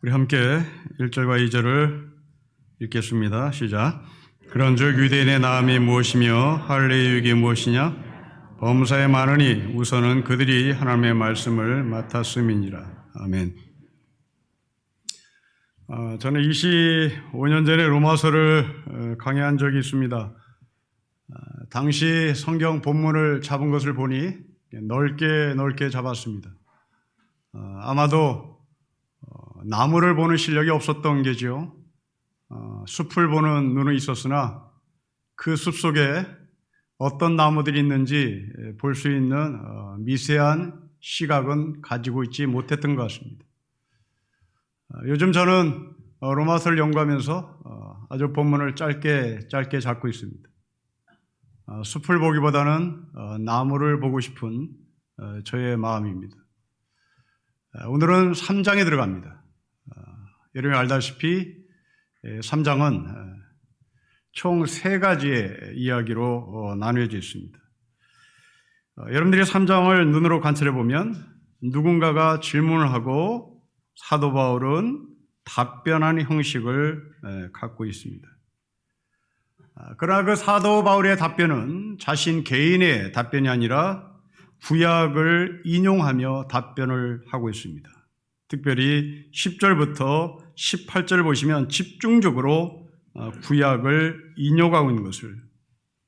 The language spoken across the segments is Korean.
우리 함께 1절과 2절을 읽겠습니다. 시작. 그런즉 유대인의 나음이 무엇이며 할례의 유익이 무엇이냐? 범사에 많으니 우선은 그들이 하나님의 말씀을 맡았음이니라. 아멘. 저는 25년 전에 로마서를 강의한 적이 있습니다. 당시 성경 본문을 잡은 것을 보니 넓게 잡았습니다. 아마도 나무를 보는 실력이 없었던 게죠. 숲을 보는 눈은 있었으나 그 숲 속에 어떤 나무들이 있는지 볼 수 있는 미세한 시각은 가지고 있지 못했던 것 같습니다. 요즘 저는 로마서를 연구하면서 아주 본문을 짧게 잡고 있습니다. 숲을 보기보다는 나무를 보고 싶은 저의 마음입니다. 오늘은 3장에 들어갑니다. 여러분이 알다시피 3장은 총 3가지의 이야기로 나누어져 있습니다. 여러분들이 3장을 눈으로 관찰해 보면 누군가가 질문을 하고 사도 바울은 답변하는 형식을 갖고 있습니다. 그러나 그 사도 바울의 답변은 자신 개인의 답변이 아니라 구약을 인용하며 답변을 하고 있습니다. 특별히 10절부터 18절 보시면 집중적으로 구약을 인용하고 있는 것을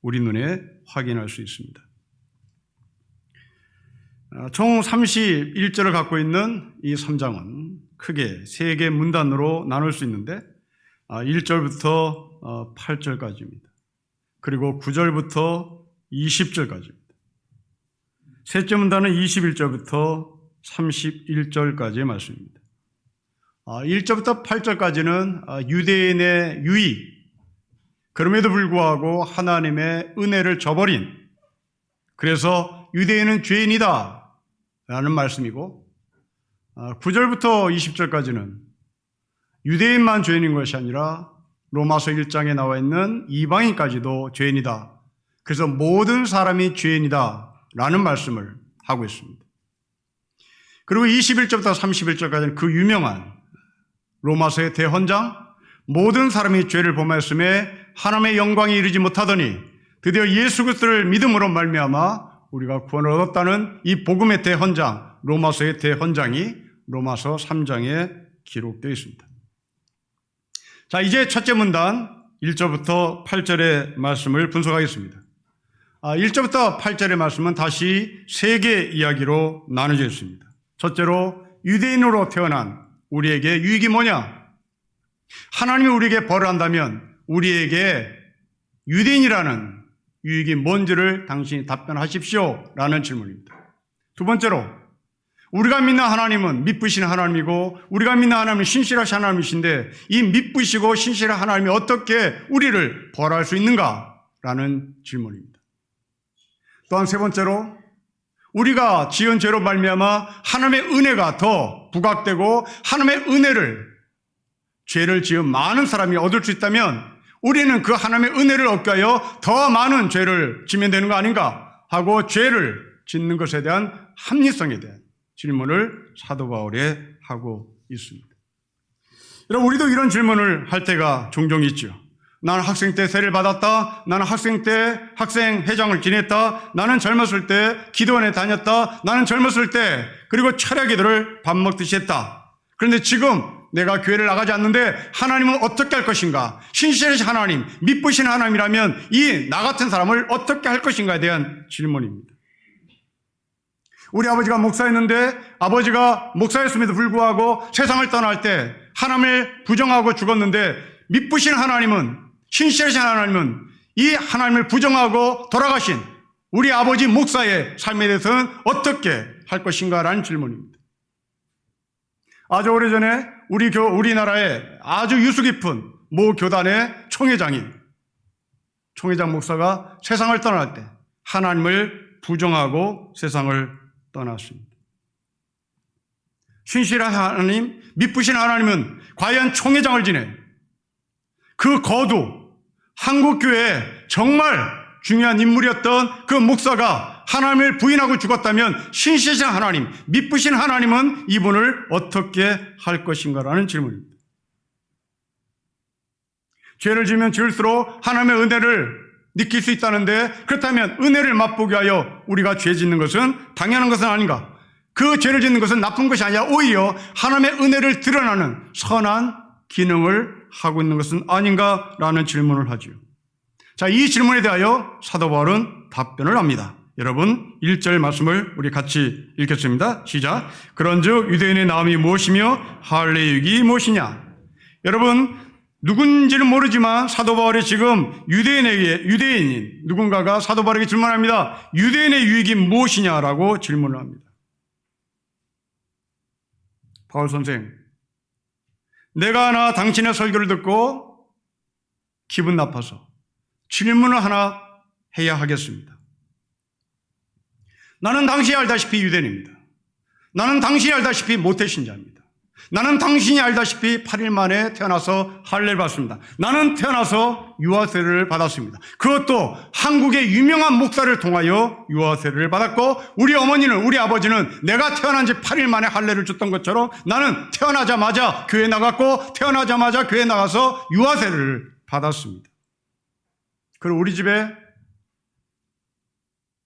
우리 눈에 확인할 수 있습니다. 총 31절을 갖고 있는 이 3장은 크게 3개 문단으로 나눌 수 있는데 1절부터 8절까지입니다. 그리고 9절부터 20절까지입니다. 셋째 문단은 21절부터 31절까지의 말씀입니다. 1절부터 8절까지는 유대인의 유익, 그럼에도 불구하고 하나님의 은혜를 저버린, 그래서 유대인은 죄인이다 라는 말씀이고, 9절부터 20절까지는 유대인만 죄인인 것이 아니라 로마서 1장에 나와 있는 이방인까지도 죄인이다. 그래서 모든 사람이 죄인이다 라는 말씀을 하고 있습니다. 그리고 21절부터 31절까지는 그 유명한 로마서의 대헌장, 모든 사람이 죄를 범하였음에 하나님의 영광에 이르지 못하더니 드디어 예수 그리스도를 믿음으로 말미암아 우리가 구원을 얻었다는 이 복음의 대헌장, 로마서의 대헌장이 로마서 3장에 기록되어 있습니다. 자, 이제 첫째 문단 1절부터 8절의 말씀을 분석하겠습니다. 1절부터 8절의 말씀은 다시 3개 이야기로 나눠져 있습니다. 첫째로 유대인으로 태어난 우리에게 유익이 뭐냐? 하나님이 우리에게 벌을 한다면 우리에게 유대인이라는 유익이 뭔지를 당신이 답변하십시오 라는 질문입니다. 두 번째로 우리가 믿는 하나님은 믿으신 하나님이고 우리가 믿는 하나님은 신실하신 하나님이신데 이 믿으시고 신실한 하나님이 어떻게 우리를 벌할 수 있는가? 라는 질문입니다. 또한 세 번째로 우리가 지은 죄로 말미암아 하나님의 은혜가 더 부각되고 하나님의 은혜를 죄를 지은 많은 사람이 얻을 수 있다면 우리는 그 하나님의 은혜를 얻기 위하여 더 많은 죄를 지면 되는 거 아닌가 하고 죄를 짓는 것에 대한 합리성에 대한 질문을 사도 바울이 하고 있습니다. 여러분, 우리도 이런 질문을 할 때가 종종 있죠. 나는 학생 때 세례를 받았다. 나는 학생 때 학생회장을 지냈다. 나는 젊었을 때 기도원에 다녔다. 나는 젊었을 때 그리고 철야기도를 밥 먹듯이 했다. 그런데 지금 내가 교회를 나가지 않는데 하나님은 어떻게 할 것인가? 신실하신 하나님, 믿으신 하나님이라면 이 나 같은 사람을 어떻게 할 것인가에 대한 질문입니다. 우리 아버지가 목사였는데 아버지가 목사였음에도 불구하고 세상을 떠날 때 하나님을 부정하고 죽었는데 믿으신 하나님은, 신실하신 하나님은 이 하나님을 부정하고 돌아가신 우리 아버지 목사의 삶에 대해서는 어떻게 할 것인가라는 질문입니다. 아주 오래전에 우리나라에 아주 유수 깊은 모 교단의 총회장 목사가 세상을 떠날 때 하나님을 부정하고 세상을 떠났습니다. 신실한 하나님, 믿으신 하나님은 과연 총회장을 지내 그 거두 한국교회에 정말 중요한 인물이었던 그 목사가 하나님을 부인하고 죽었다면 신실하신 하나님, 미쁘신 하나님은 이분을 어떻게 할 것인가라는 질문입니다. 죄를 지으면 지을수록 하나님의 은혜를 느낄 수 있다는데, 그렇다면 은혜를 맛보게 하여 우리가 죄 짓는 것은 당연한 것은 아닌가? 그 죄를 짓는 것은 나쁜 것이 아니라 오히려 하나님의 은혜를 드러나는 선한 기능을 하고 있는 것은 아닌가라는 질문을 하죠. 자, 이 질문에 대하여 사도 바울은 답변을 합니다. 여러분 1절 말씀을 우리 같이 읽겠습니다. 시작. 그런즉 유대인의 나음이 무엇이며 할례의 유익이 무엇이냐? 여러분 누군지는 모르지만 사도 바울이 지금 유대인인 누군가가 사도 바울에게 질문합니다. 유대인의 유익이 무엇이냐라고 질문을 합니다. 바울 선생, 내가 하나 당신의 설교를 듣고 기분 나빠서 질문을 하나 해야 하겠습니다. 나는 당신이 알다시피 유대인입니다. 나는 당신이 알다시피 모태신자입니다. 나는 당신이 알다시피 8일 만에 태어나서 할례를 받습니다. 나는 태어나서 유아세례를 받았습니다. 그것도 한국의 유명한 목사를 통하여 유아세례를 받았고, 우리 어머니는, 우리 아버지는 내가 태어난 지 8일 만에 할례를 줬던 것처럼 나는 태어나자마자 교회 나갔고, 태어나자마자 교회 나가서 유아세례를 받았습니다. 그리고 우리 집에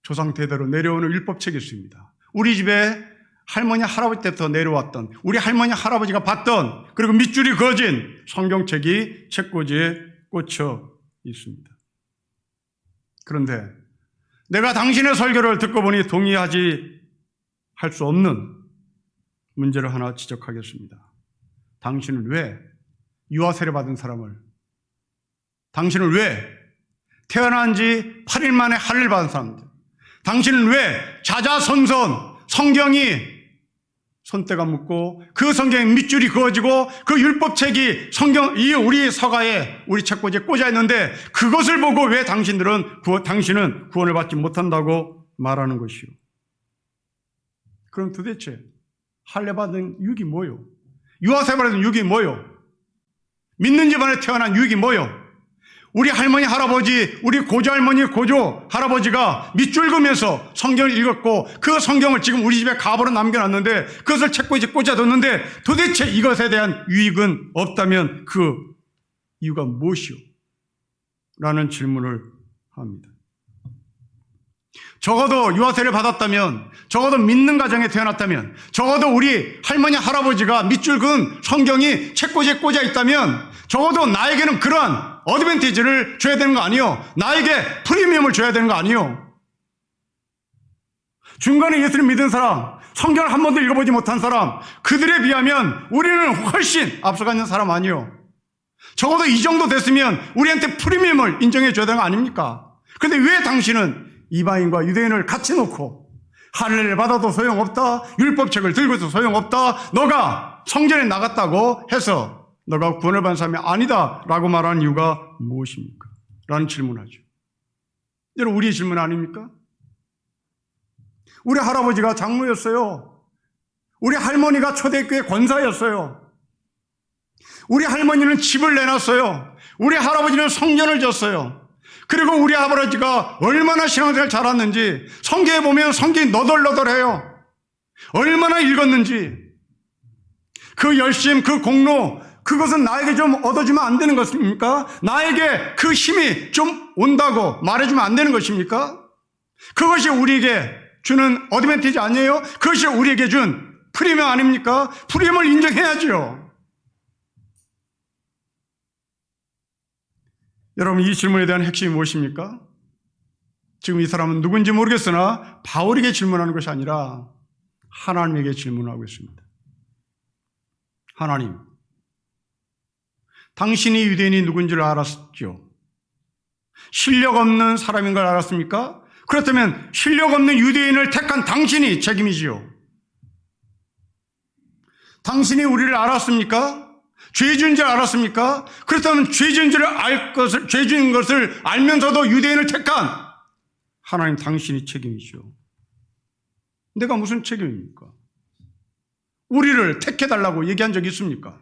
조상 대대로 내려오는 율법책이 있습니다. 우리 집에 할머니, 할아버지 때부터 내려왔던, 우리 할머니, 할아버지가 봤던, 그리고 밑줄이 그어진 성경책이 책꽂이에 꽂혀 있습니다. 그런데 내가 당신의 설교를 듣고 보니 동의하지 할 수 없는 문제를 하나 지적하겠습니다. 당신은 왜 유아세례 받은 사람을, 당신은 왜 태어난 지 8일 만에 할례를 받은 사람들, 당신은 왜 자자손손 성경이 손때가 묻고 그 성경에 밑줄이 그어지고 그 율법책이 우리 서가에, 우리 책꽂이에 꽂아 있는데 그것을 보고 왜 당신은 구원을 받지 못한다고 말하는 것이요? 그럼 도대체 할례 받은 유익이 뭐요? 유아세례 받은 유익이 뭐요? 믿는 집안에 태어난 유익이 뭐요? 우리 할머니, 할아버지, 우리 고조할머니, 고조 할아버지가 밑줄 그면서 성경을 읽었고 그 성경을 지금 우리 집에 가보로 남겨놨는데 그것을 책꽂이에 꽂아뒀는데 도대체 이것에 대한 유익은 없다면 그 이유가 무엇이요? 라는 질문을 합니다. 적어도 유아세례를 받았다면, 적어도 믿는 가정에 태어났다면, 적어도 우리 할머니, 할아버지가 밑줄 그은 성경이 책꽂이에 꽂아 있다면 적어도 나에게는 그러한 어드밴티지를 줘야 되는 거 아니요? 나에게 프리미엄을 줘야 되는 거 아니요? 중간에 예수를 믿은 사람, 성경을 한 번도 읽어보지 못한 사람, 그들에 비하면 우리는 훨씬 앞서가 있는 사람 아니요? 적어도 이 정도 됐으면 우리한테 프리미엄을 인정해 줘야 되는 거 아닙니까? 근데 왜 당신은 이방인과 유대인을 같이 놓고 할례를 받아도 소용없다, 율법책을 들고 있어도 소용없다, 너가 성전에 나갔다고 해서 너가 구원을 받은 사람이 아니다 라고 말하는 이유가 무엇입니까? 라는 질문하죠. 여러분, 우리의 질문 아닙니까? 우리 할아버지가 장로였어요. 우리 할머니가 초대교회 권사였어요. 우리 할머니는 집을 내놨어요. 우리 할아버지는 성전을 졌어요. 그리고 우리 아버지가 얼마나 신앙생활 잘했는지 성경에 보면 성경이 너덜너덜해요. 얼마나 읽었는지. 그 열심, 그 공로, 그것은 나에게 좀 얻어주면 안 되는 것입니까? 나에게 그 힘이 좀 온다고 말해주면 안 되는 것입니까? 그것이 우리에게 주는 어드밴티지 아니에요? 그것이 우리에게 준 프리미엄 아닙니까? 프리미엄을 인정해야죠. 여러분, 이 질문에 대한 핵심이 무엇입니까? 지금 이 사람은 누군지 모르겠으나 바울에게 질문하는 것이 아니라 하나님에게 질문하고 있습니다. 하나님, 당신이 유대인이 누군지를 알았죠? 실력 없는 사람인 걸 알았습니까? 그렇다면 실력 없는 유대인을 택한 당신이 책임이지요. 당신이 우리를 알았습니까? 죄지은 줄 알았습니까? 그렇다면 죄지은 것을 알면서도 유대인을 택한 하나님, 당신이 책임이죠. 내가 무슨 책임입니까? 우리를 택해달라고 얘기한 적이 있습니까?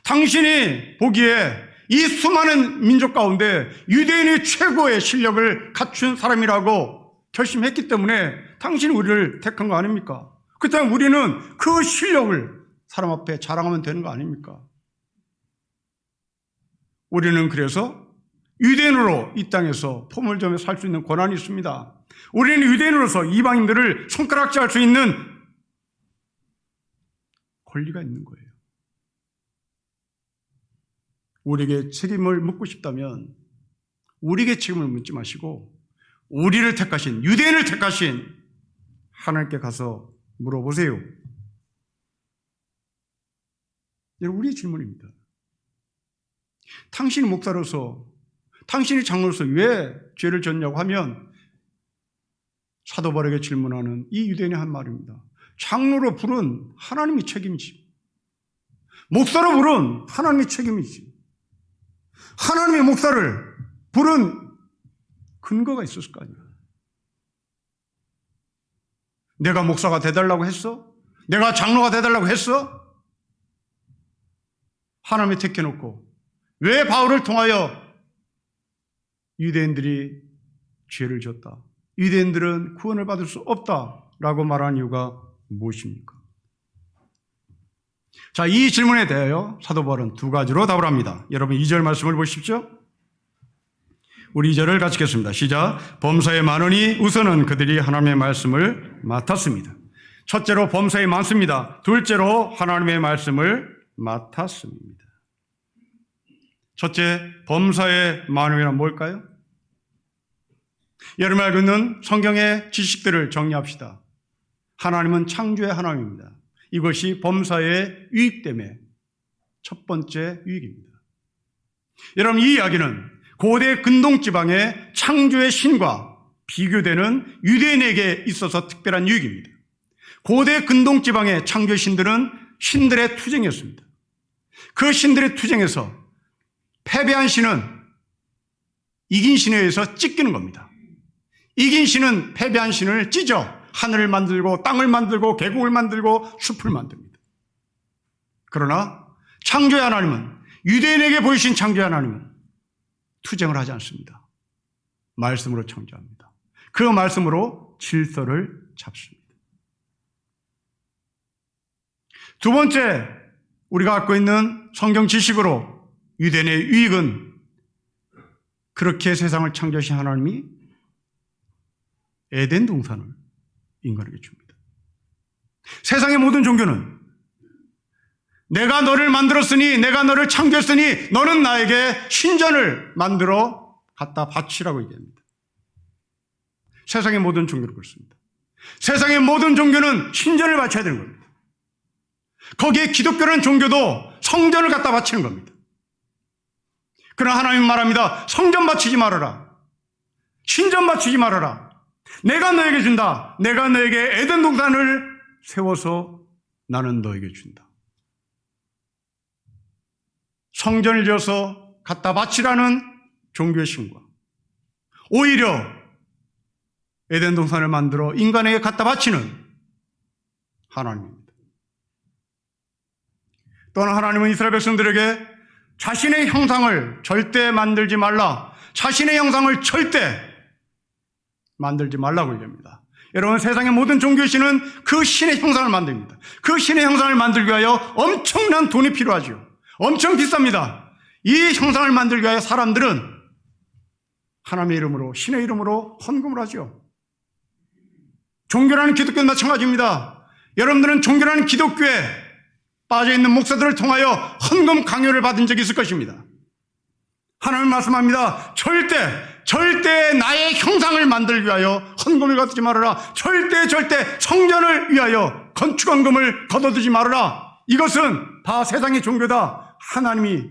당신이 보기에 이 수많은 민족 가운데 유대인이 최고의 실력을 갖춘 사람이라고 결심했기 때문에 당신이 우리를 택한 거 아닙니까? 그렇다면 우리는 그 실력을 사람 앞에 자랑하면 되는 거 아닙니까? 우리는 그래서 유대인으로 이 땅에서 포물점에 살 수 있는 권한이 있습니다. 우리는 유대인으로서 이방인들을 손가락질할 수 있는 권리가 있는 거예요. 우리에게 책임을 묻고 싶다면 우리에게 책임을 묻지 마시고 우리를 택하신, 유대인을 택하신 하나님께 가서 물어보세요. 여러분, 우리의 질문입니다. 당신이 목사로서, 당신이 장로로서 왜 죄를 졌냐고 하면 사도 바울에게 질문하는 이 유대인이 한 말입니다. 장로로 부른 하나님이 책임이지. 목사로 부른 하나님이 책임이지. 하나님의 목사를 부른 근거가 있었을 거 아니야. 내가 목사가 돼달라고 했어? 내가 장로가 돼달라고 했어? 하나님이 택해놓고 왜 바울을 통하여 유대인들이 죄를 졌다, 유대인들은 구원을 받을 수 없다라고 말한 이유가 무엇입니까? 자, 이 질문에 대하여 사도 바울은 두 가지로 답을 합니다. 여러분 2절 말씀을 보십시오. 우리 2절을 같이 읽겠습니다. 시작. 범사에 많으니 우선은 그들이 하나님의 말씀을 맡았습니다. 첫째로 범사에 많습니다. 둘째로 하나님의 말씀을 맡았습니다. 첫째, 범사에 많음이란 뭘까요? 여러분 알고 있는 성경의 지식들을 정리합시다. 하나님은 창조의 하나님입니다. 이것이 범사에 유익됨의 첫 번째 유익입니다. 여러분, 이 이야기는 고대 근동지방의 창조의 신과 비교되는 유대인에게 있어서 특별한 유익입니다. 고대 근동지방의 창조의 신들은 신들의 투쟁이었습니다. 그 신들의 투쟁에서 패배한 신은 이긴 신에 의해서 찢기는 겁니다. 이긴 신은 패배한 신을 찢어 하늘을 만들고 땅을 만들고 계곡을 만들고 숲을 만듭니다. 그러나 창조의 하나님은, 유대인에게 보이신 창조의 하나님은 투쟁을 하지 않습니다. 말씀으로 창조합니다. 그 말씀으로 질서를 잡습니다. 두 번째, 우리가 갖고 있는 성경 지식으로 유대인의 유익은 그렇게 세상을 창조하신 하나님이 에덴 동산을 인간에게 줍니다. 세상의 모든 종교는 내가 너를 만들었으니, 내가 너를 창조했으니 너는 나에게 신전을 만들어 갖다 바치라고 얘기합니다. 세상의 모든 종교는 그렇습니다. 세상의 모든 종교는 신전을 바쳐야 되는 겁니다. 거기에 기독교라는 종교도 성전을 갖다 바치는 겁니다. 그러나 하나님은 말합니다. 성전 바치지 말아라. 신전 바치지 말아라. 내가 너에게 준다. 내가 너에게 에덴 동산을 세워서 나는 너에게 준다. 성전을 지어서 갖다 바치라는 종교의 신과 오히려 에덴 동산을 만들어 인간에게 갖다 바치는 하나님입니다. 또한 하나님은 이스라엘 백성들에게 자신의 형상을 절대 만들지 말라, 자신의 형상을 절대 만들지 말라고 얘기합니다. 여러분, 세상의 모든 종교의 신은 그 신의 형상을 만듭니다. 그 신의 형상을 만들기 위하여 엄청난 돈이 필요하죠. 엄청 비쌉니다. 이 형상을 만들기 위하여 사람들은 하나님의 이름으로, 신의 이름으로 헌금을 하죠. 종교라는 기독교는 마찬가지입니다. 여러분들은 종교라는 기독교에 빠져있는 목사들을 통하여 헌금 강요를 받은 적이 있을 것입니다. 하나님 말씀합니다. 절대 나의 형상을 만들기 위하여 헌금을 거두지 말아라. 절대 성전을 위하여 건축헌금을 거둬두지 말아라. 이것은 다 세상의 종교다. 하나님이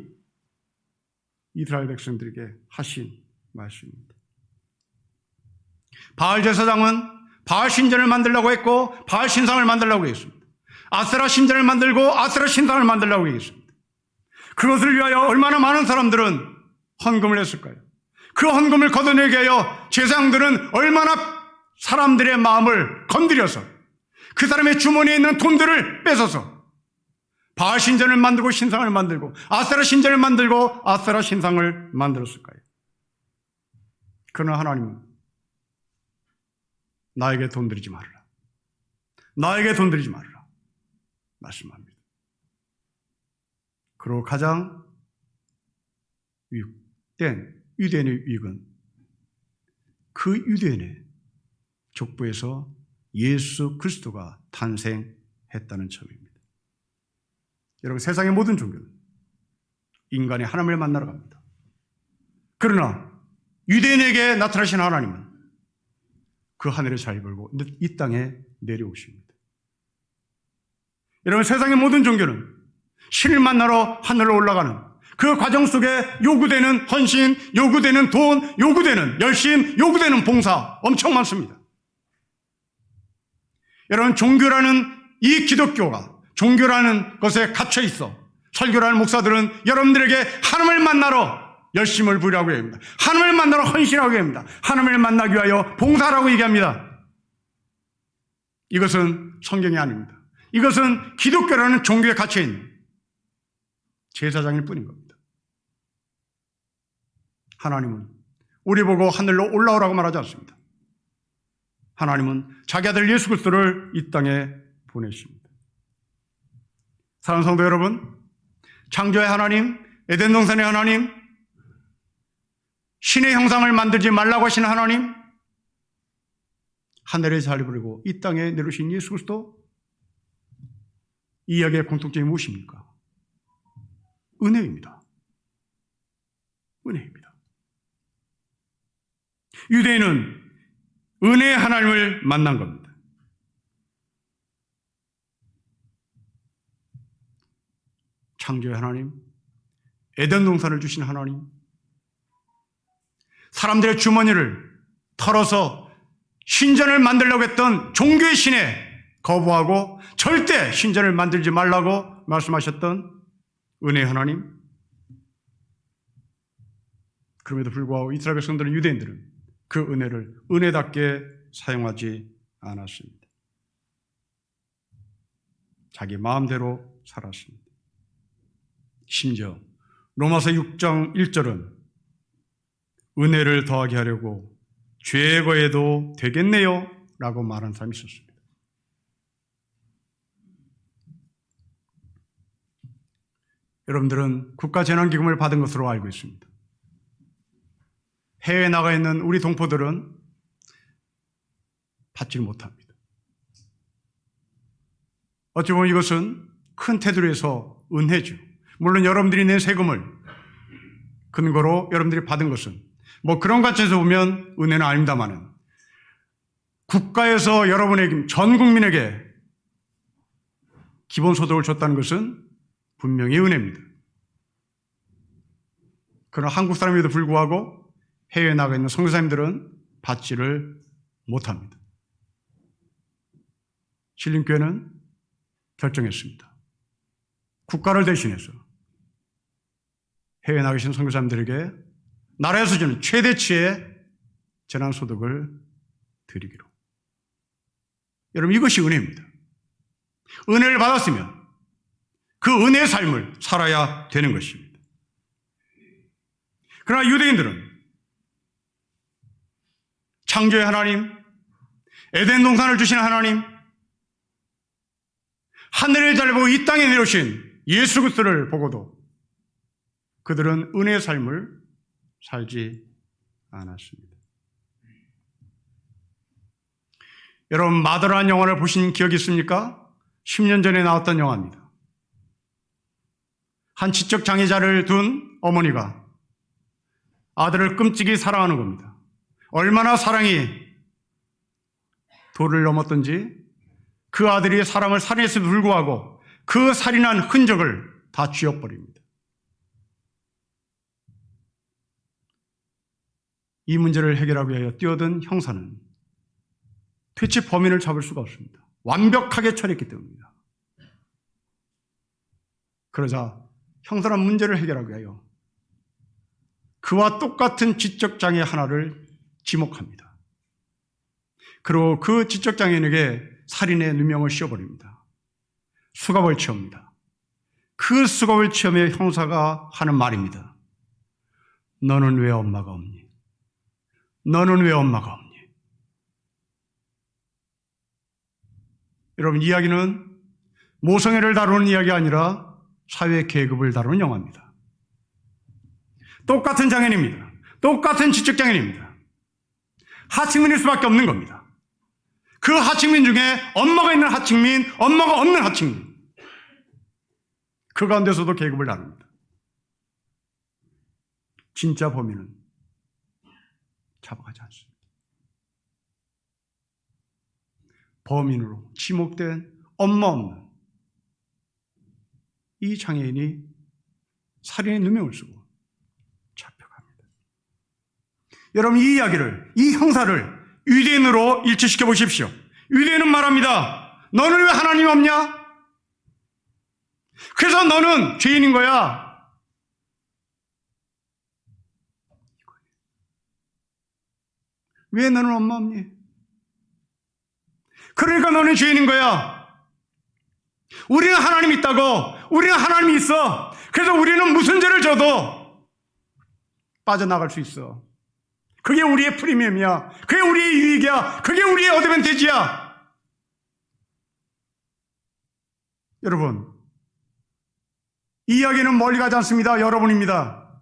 이스라엘 백성들에게 하신 말씀입니다. 바알 제사장은 바알 신전을 만들려고 했고 바알 신상을 만들려고 했습니다. 아세라 신전을 만들고 아세라 신상을 만들려고 했습니다. 그것을 위하여 얼마나 많은 사람들은 헌금을 했을까요? 그 헌금을 걷어내게 하여 제사장들은 얼마나 사람들의 마음을 건드려서 그 사람의 주머니에 있는 돈들을 뺏어서 바알 신전을 만들고 신상을 만들고 아세라 신전을 만들고 아세라 신상을 만들었을까요? 그러나 하나님은 나에게 돈 들이지 말아라. 나에게 돈 들이지 말아라. 말씀합니다. 그리고 가장 유대인의 위익은 그 유대인의 족보에서 예수 그리스도가 탄생했다는 점입니다. 여러분, 세상의 모든 종교는 인간이 하나님을 만나러 갑니다. 그러나 유대인에게 나타나신 하나님은 그 하늘에 잘 벌고 이 땅에 내려오십니다. 여러분, 세상의 모든 종교는 신을 만나러 하늘로 올라가는 그 과정 속에 요구되는 헌신, 요구되는 돈, 요구되는 열심, 요구되는 봉사 엄청 많습니다. 여러분, 종교라는 이 기독교가 종교라는 것에 갇혀 있어 설교라는 목사들은 여러분들에게 하나님을 만나러 열심을 부리라고 합니다. 하나님을 만나러 헌신하고 합니다. 하나님을 만나기 위하여 봉사라고 얘기합니다. 이것은 성경이 아닙니다. 이것은 기독교라는 종교에 갇혀 있는 제사장일 뿐인 겁니다. 하나님은 우리 보고 하늘로 올라오라고 말하지 않습니다. 하나님은 자기 아들 예수 그리스도를 이 땅에 보내십니다. 사랑하는 성도 여러분, 창조의 하나님, 에덴 동산의 하나님, 신의 형상을 만들지 말라고 하시는 하나님, 하늘에 자리 부리고 이 땅에 내려오신 예수 그리스도, 이 이야기의 공통점이 무엇입니까? 은혜입니다. 은혜입니다. 유대인은 은혜의 하나님을 만난 겁니다. 창조의 하나님, 에덴 동산을 주신 하나님, 사람들의 주머니를 털어서 신전을 만들려고 했던 종교의 신에 거부하고 절대 신전을 만들지 말라고 말씀하셨던 은혜의 하나님. 그럼에도 불구하고 이스라엘 백성들은, 유대인들은 그 은혜를 은혜답게 사용하지 않았습니다. 자기 마음대로 살았습니다. 심지어 로마서 6장 1절은 은혜를 더하게 하려고 죄거해도 되겠네요 라고 말한 사람이 있었습니다. 여러분들은 국가재난기금을 받은 것으로 알고 있습니다. 해외에 나가 있는 우리 동포들은 받지 못합니다. 어찌 보면 이것은 큰 테두리에서 은혜죠. 물론 여러분들이 낸 세금을 근거로 여러분들이 받은 것은 뭐 그런 관점에서 보면 은혜는 아닙니다만은, 국가에서 여러분에게, 전 국민에게 기본소득을 줬다는 것은 분명히 은혜입니다. 그러나 한국 사람에도 불구하고 해외에 나가 있는 선교사님들은 받지를 못합니다. 신림교회는 결정했습니다. 국가를 대신해서 해외에 나가 계신 선교사님들에게 나라에서 주는 최대치의 재난소득을 드리기로. 여러분, 이것이 은혜입니다. 은혜를 받았으면 그 은혜의 삶을 살아야 되는 것입니다. 그러나 유대인들은 창조의 하나님, 에덴 동산을 주신 하나님, 하늘을 잘 보고 이 땅에 내려오신 예수 그리스도를 보고도 그들은 은혜의 삶을 살지 않았습니다. 여러분, 마더라는 영화를 보신 기억이 있습니까? 10년 전에 나왔던 영화입니다. 한 지적 장애자를 둔 어머니가 아들을 끔찍이 사랑하는 겁니다. 얼마나 사랑이 도를 넘었던지 그 아들이 사람을 살인했음에도 불구하고 그 살인한 흔적을 다 쥐어버립니다. 이 문제를 해결하기 위하여 뛰어든 형사는 퇴치 범인을 잡을 수가 없습니다. 완벽하게 처리했기 때문입니다. 그러자 형사는 문제를 해결하기 위하여 그와 똑같은 지적장애 하나를 지목합니다. 그리고 그 지적장애인에게 살인의 누명을 씌워버립니다. 수갑을 채웁니다. 그 수갑을 채우며 형사가 하는 말입니다. 너는 왜 엄마가 없니? 너는 왜 엄마가 없니? 여러분, 이야기는 모성애를 다루는 이야기가 아니라 사회 계급을 다루는 영화입니다. 똑같은 장애인입니다. 똑같은 지적장애인입니다. 하층민일 수밖에 없는 겁니다. 그 하층민 중에 엄마가 있는 하층민, 엄마가 없는 하층민. 그 가운데서도 계급을 다룹니다. 진짜 범인은 잡아가지 않습니다. 범인으로 지목된 엄마 없는 이 장애인이 살인의 누명을 쓰고 잡혀갑니다. 여러분, 이 이야기를, 이 형사를 유대인으로 일치시켜 보십시오. 유대인은 말합니다. 너는 왜 하나님 없냐? 그래서 너는 죄인인 거야. 왜 너는 엄마 없니? 그러니까 너는 죄인인 거야. 우리는 하나님 있다고, 우리는 하나님이 있어. 그래서 우리는 무슨 죄를 져도 빠져나갈 수 있어. 그게 우리의 프리미엄이야. 그게 우리의 유익이야. 그게 우리의 어드밴티지야. 여러분, 이 이야기는 멀리 가지 않습니다. 여러분입니다.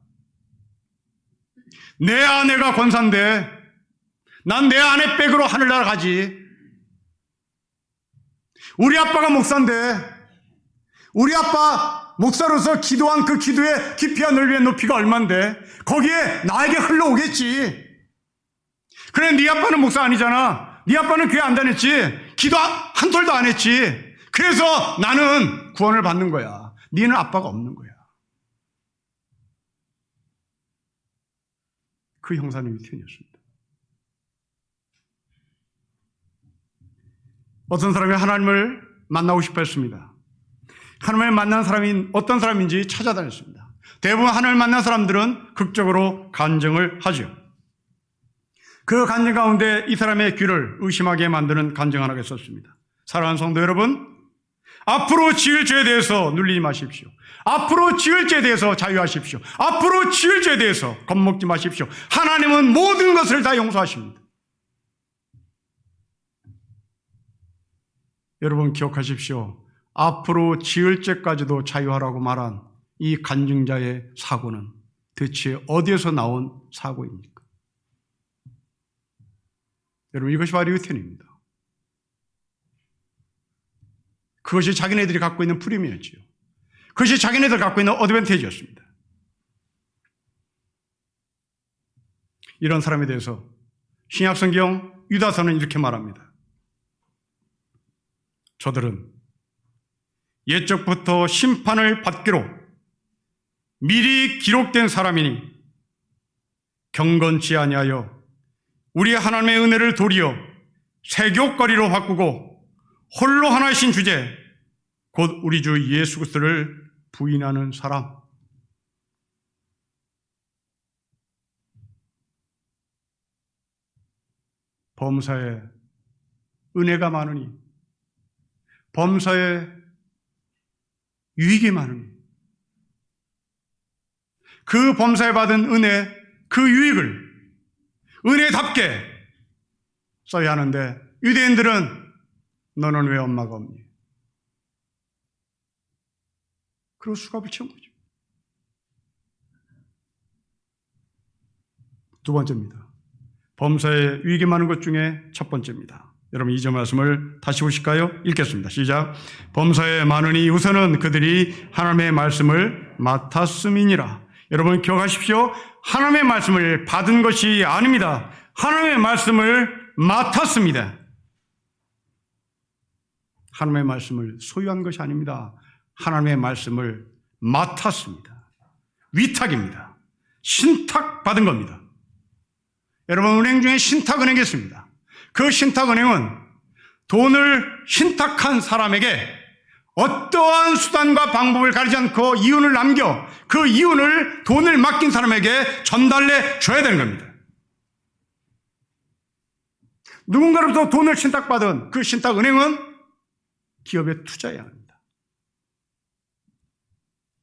내 아내가 권사인데 난 내 아내 백으로 하늘나라 가지. 우리 아빠가 목사인데 우리 아빠 목사로서 기도한 그 기도의 깊이와 넓이의 높이가 얼만데 거기에 나에게 흘러오겠지. 그래, 네 아빠는 목사 아니잖아. 네 아빠는 교회 안 다녔지. 기도 한 톨도 안 했지. 그래서 나는 구원을 받는 거야. 너는 아빠가 없는 거야. 그 형사는 유태인이었습니다. 어떤 사람이 하나님을 만나고 싶어 했습니다. 하나님을 만난 사람이 어떤 사람인지 찾아다녔습니다. 대부분 하나님을 만난 사람들은 극적으로 간증을 하죠. 그 간증 가운데 이 사람의 귀를 의심하게 만드는 간증 하나가 있었습니다. 사랑하는 성도 여러분, 앞으로 지을 죄에 대해서 눌리지 마십시오. 앞으로 지을 죄에 대해서 자유하십시오. 앞으로 지을 죄에 대해서 겁먹지 마십시오. 하나님은 모든 것을 다 용서하십니다. 여러분 기억하십시오. 앞으로 지을 죄까지도 자유하라고 말한 이 간증자의 사고는 대체 어디에서 나온 사고입니까? 여러분, 이것이 바로 유태인입니다. 그것이 자기네들이 갖고 있는 프리미엄이었지요. 그것이 자기네들 갖고 있는 어드밴티지였습니다. 이런 사람에 대해서 신약성경 유다서는 이렇게 말합니다. 저들은 옛적부터 심판을 받기로 미리 기록된 사람이니 경건치 아니하여 우리 하나님의 은혜를 도리어 세교거리로 바꾸고 홀로 하나이신 주제 곧 우리 주 예수 그리스도를 부인하는 사람. 범사에 은혜가 많으니, 범사에 유익이 많으니, 그 범사에 받은 은혜, 그 유익을 은혜답게 써야 하는데 유대인들은 너는 왜 엄마가 없니? 그리고 수갑을 채운 거죠. 두 번째입니다. 범사에 유익이 많은 것 중에 첫 번째입니다. 여러분, 이 점 말씀을 다시 보실까요? 읽겠습니다. 시작. 범사에 많으니 우선은 그들이 하나님의 말씀을 맡았음이니라. 여러분 기억하십시오. 하나님의 말씀을 받은 것이 아닙니다. 하나님의 말씀을 맡았습니다. 하나님의 말씀을 소유한 것이 아닙니다. 하나님의 말씀을 맡았습니다. 위탁입니다. 신탁받은 겁니다. 여러분, 은행 중에 신탁은행이 있습니다. 그 신탁은행은 돈을 신탁한 사람에게 어떠한 수단과 방법을 가리지 않고 이윤을 남겨 그 이윤을 돈을 맡긴 사람에게 전달해 줘야 되는 겁니다. 누군가로부터 돈을 신탁받은 그 신탁은행은 기업에 투자해야 합니다.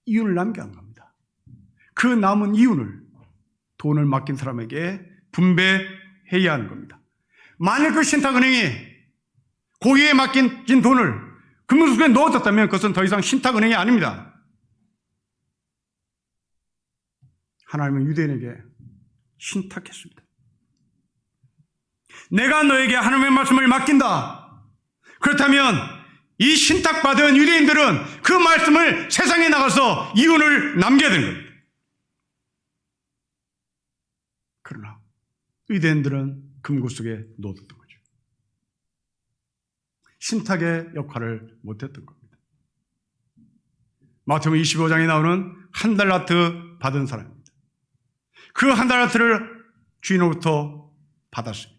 이윤을 남겨야 한 겁니다. 그 남은 이윤을 돈을 맡긴 사람에게 분배해야 하는 겁니다. 만일 그 신탁은행이 고기에 맡긴 돈을 금융수에 넣어뒀다면 그것은 더 이상 신탁은행이 아닙니다. 하나님은 유대인에게 신탁했습니다. 내가 너에게 하나님의 말씀을 맡긴다. 그렇다면 이 신탁받은 유대인들은 그 말씀을 세상에 나가서 이윤을 남겨야 되는 겁니다. 그러나 유대인들은 금고속에 넣어뒀던 거죠. 신탁의 역할을 못했던 겁니다. 마태복음 25장에 나오는 한 달란트 받은 사람입니다. 그 한 달란트를 주인으로부터 받았습니다.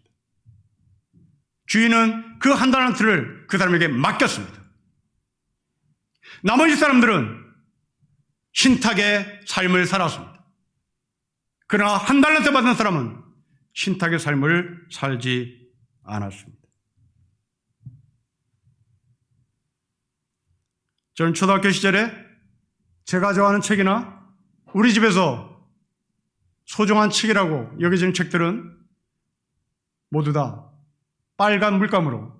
주인은 그 한 달란트를 그 사람에게 맡겼습니다. 나머지 사람들은 신탁의 삶을 살았습니다. 그러나 한 달란트 받은 사람은 신탁의 삶을 살지 않았습니다. 저는 초등학교 시절에 제가 좋아하는 책이나 우리 집에서 소중한 책이라고 여겨지는 책들은 모두 다 빨간 물감으로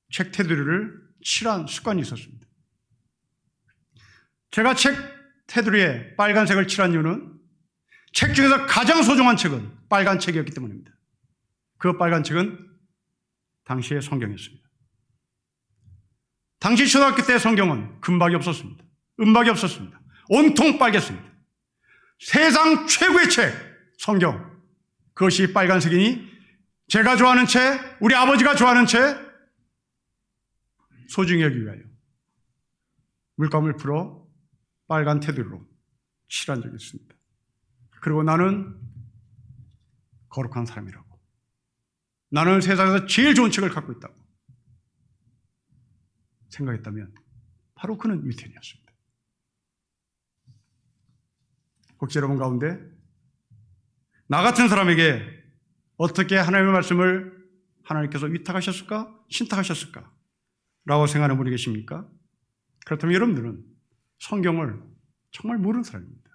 책 테두리를 칠한 습관이 있었습니다. 제가 책 테두리에 빨간색을 칠한 이유는 책 중에서 가장 소중한 책은 빨간 책이었기 때문입니다. 그 빨간 책은 당시의 성경이었습니다. 당시 초등학교 때 성경은 금박이 없었습니다. 은박이 없었습니다. 온통 빨갰습니다. 세상 최고의 책, 성경. 그것이 빨간색이니 제가 좋아하는 책, 우리 아버지가 좋아하는 책, 소중히 여기기 위하여 물감을 풀어 빨간 테두리로 칠한 적이 있습니다. 그리고 나는 거룩한 사람이라고, 나는 세상에서 제일 좋은 책을 갖고 있다고 생각했다면 바로 그는 유태인이었습니다. 혹시 여러분 가운데 나 같은 사람에게 어떻게 하나님의 말씀을 하나님께서 위탁하셨을까? 신탁하셨을까? 라고 생각하는 분이 계십니까? 그렇다면 여러분들은 성경을 정말 모르는 사람입니다.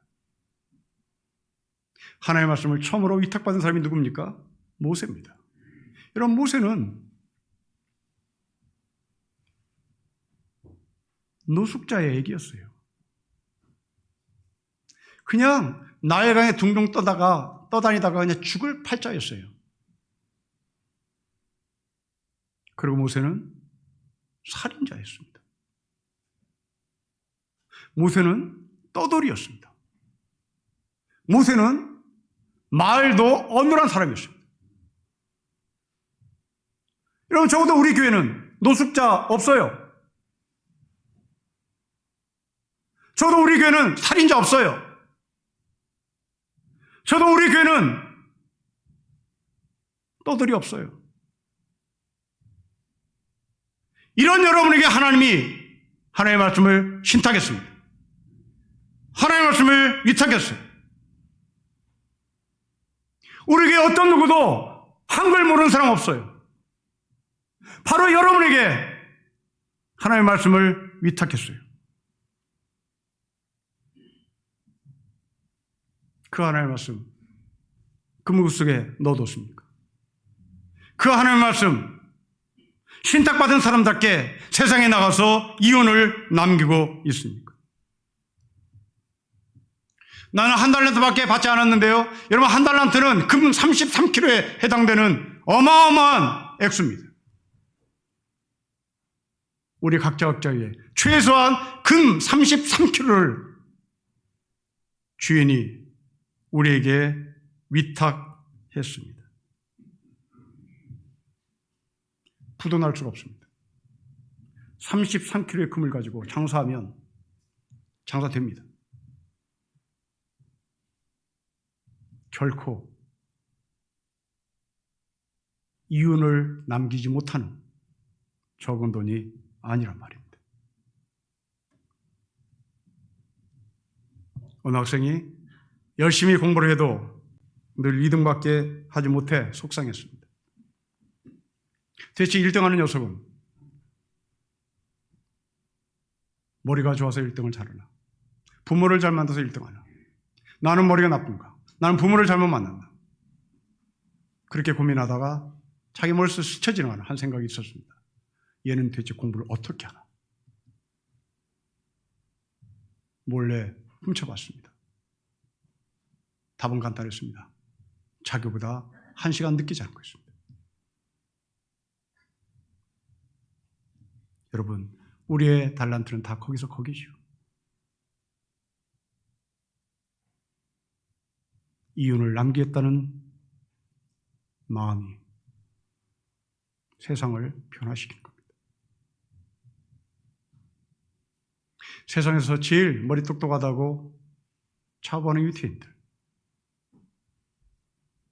하나님의 말씀을 처음으로 위탁받은 사람이 누굽니까? 모세입니다. 여러분, 모세는 노숙자의 애기였어요. 그냥 나일강에 둥둥 떠다니다가 그냥 죽을 팔자였어요. 그리고 모세는 살인자였습니다. 모세는 떠돌이였습니다. 모세는 말도 어눌한 사람이었습니다. 여러분, 적어도 우리 교회는 노숙자 없어요. 저도 우리 교회는 살인자 없어요. 저도 우리 교회는 떠돌이 없어요. 이런 여러분에게 하나님이 하나님의 말씀을 신탁했습니다. 하나님의 말씀을 위탁했어요. 우리 교회 어떤 누구도 한글 모르는 사람 없어요. 바로 여러분에게 하나님의 말씀을 위탁했어요. 그 하나님의 말씀 금고 속에 넣어뒀습니까? 그 하나님의 말씀 신탁받은 사람답게 세상에 나가서 이윤을 남기고 있습니까? 나는 한 달란트밖에 받지 않았는데요. 여러분, 한 달란트는 금 33kg에 해당되는 어마어마한 액수입니다. 우리 각자의 최소한 금 33kg를 주인이 우리에게 위탁했습니다. 부도날 수가 없습니다. 33kg의 금을 가지고 장사하면 장사됩니다. 결코 이윤을 남기지 못하는 적은 돈이 아니란 말입니다. 어느 학생이 열심히 공부를 해도 늘 2등밖에 하지 못해 속상했습니다. 대체 1등하는 녀석은 머리가 좋아서 1등을 잘하나? 부모를 잘 만나서 1등하나? 나는 머리가 나쁜가? 나는 부모를 잘못 만났나? 그렇게 고민하다가 자기 머릿속에 스쳐 지나가는 한 생각이 있었습니다. 얘는 대체 공부를 어떻게 하나? 몰래 훔쳐봤습니다. 답은 간단했습니다. 자기보다 1시간 늦게 자는 것입니다. 여러분, 우리의 달란트는 다 거기서 거기죠. 이윤을 남기겠다는 마음이 세상을 변화시키는 겁니다. 세상에서 제일 머리 똑똑하다고 차보하는 유태인들,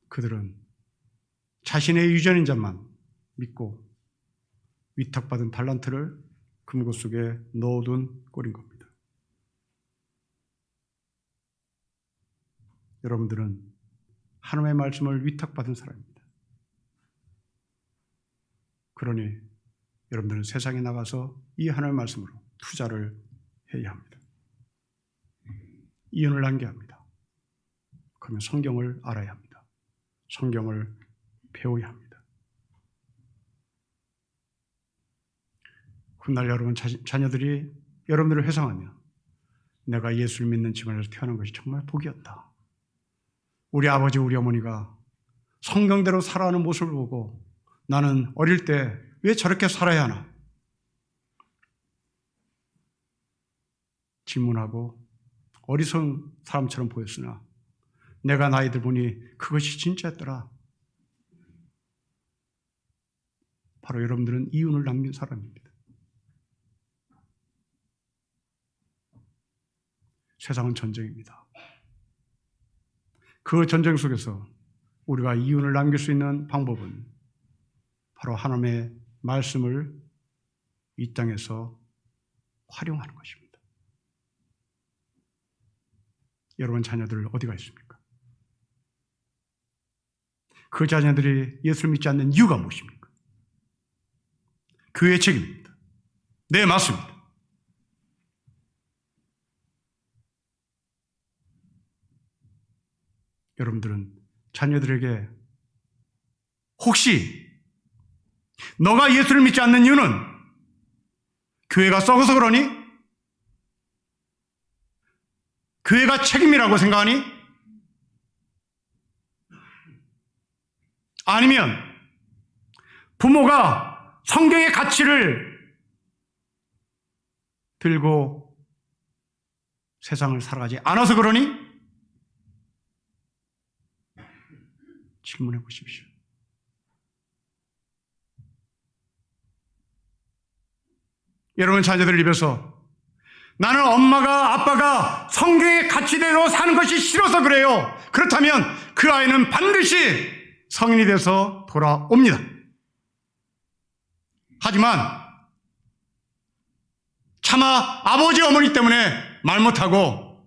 그들은 자신의 유전인 자만 믿고 위탁받은 달란트를 금고 속에 넣어둔 꼴인 겁니다. 여러분들은 하나님의 말씀을 위탁받은 사람입니다. 그러니 여러분들은 세상에 나가서 이 하나님의 말씀으로 투자를 해야 합니다. 이윤을 남겨야 합니다. 그러면 성경을 알아야 합니다. 성경을 배워야 합니다. 훗날 여러분 자녀들이 여러분들을 회상하며 내가 예수를 믿는 집안에서 태어난 것이 정말 복이었다. 우리 아버지 우리 어머니가 성경대로 살아가는 모습을 보고 나는 어릴 때 왜 저렇게 살아야 하나? 질문하고 어리석은 사람처럼 보였으나 내가 나이들 보니 그것이 진짜였더라. 바로 여러분들은 이윤을 남긴 사람입니다. 세상은 전쟁입니다. 그 전쟁 속에서 우리가 이윤을 남길 수 있는 방법은 바로 하나님의 말씀을 이 땅에서 활용하는 것입니다. 여러분 자녀들 어디가 있습니까? 그 자녀들이 예수를 믿지 않는 이유가 무엇입니까? 교회의 책임입니다. 네, 맞습니다. 여러분들은 자녀들에게 혹시 너가 예수를 믿지 않는 이유는 교회가 썩어서 그러니? 교회가 책임이라고 생각하니? 아니면 부모가 성경의 가치를 들고 세상을 살아가지 않아서 그러니? 질문해 보십시오. 여러분 자녀들 입에서 나는 엄마가 아빠가 성경의 가치대로 사는 것이 싫어서 그래요. 그렇다면 그 아이는 반드시 성인이 돼서 돌아옵니다. 하지만 차마 아버지 어머니 때문에 말 못하고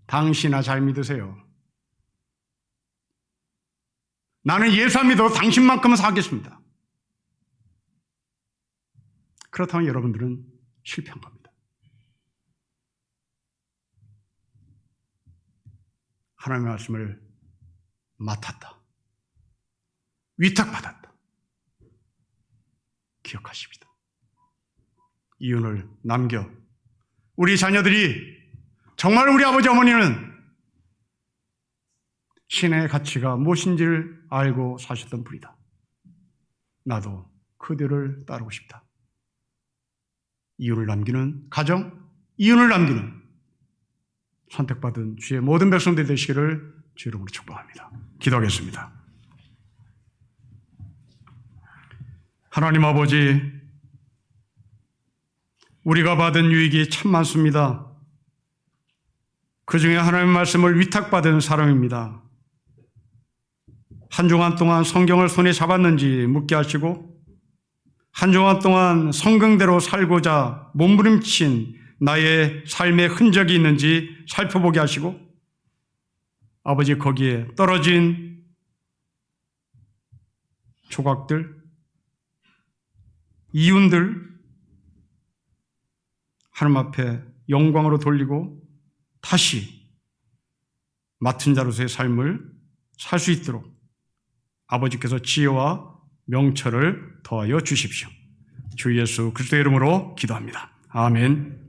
당신아 잘 믿으세요. 나는 예수 안 믿어도 당신만큼은 사겠습니다. 그렇다면 여러분들은 실패한 겁니다. 하나님의 말씀을 맡았다. 위탁받았다. 기억하십니다. 이윤을 남겨 우리 자녀들이 정말 우리 아버지 어머니는 신의 가치가 무엇인지를 알고 사셨던 분이다. 나도 그들을 따르고 싶다. 이윤을 남기는 가정, 이윤을 남기는 선택받은 주의 모든 백성들이 되시기를 주 이름으로 축복합니다. 기도하겠습니다. 하나님 아버지, 우리가 받은 유익이 참 많습니다. 그 중에 하나님의 말씀을 위탁받은 사람입니다. 한 주간 동안 성경을 손에 잡았는지 묻게 하시고 한 주간 동안 성경대로 살고자 몸부림친 나의 삶의 흔적이 있는지 살펴보게 하시고 아버지 거기에 떨어진 조각들, 이윤들 하나님 앞에 영광으로 돌리고 다시 맡은 자로서의 삶을 살 수 있도록 아버지께서 지혜와 명철을 더하여 주십시오. 주 예수 그리스도의 이름으로 기도합니다. 아멘.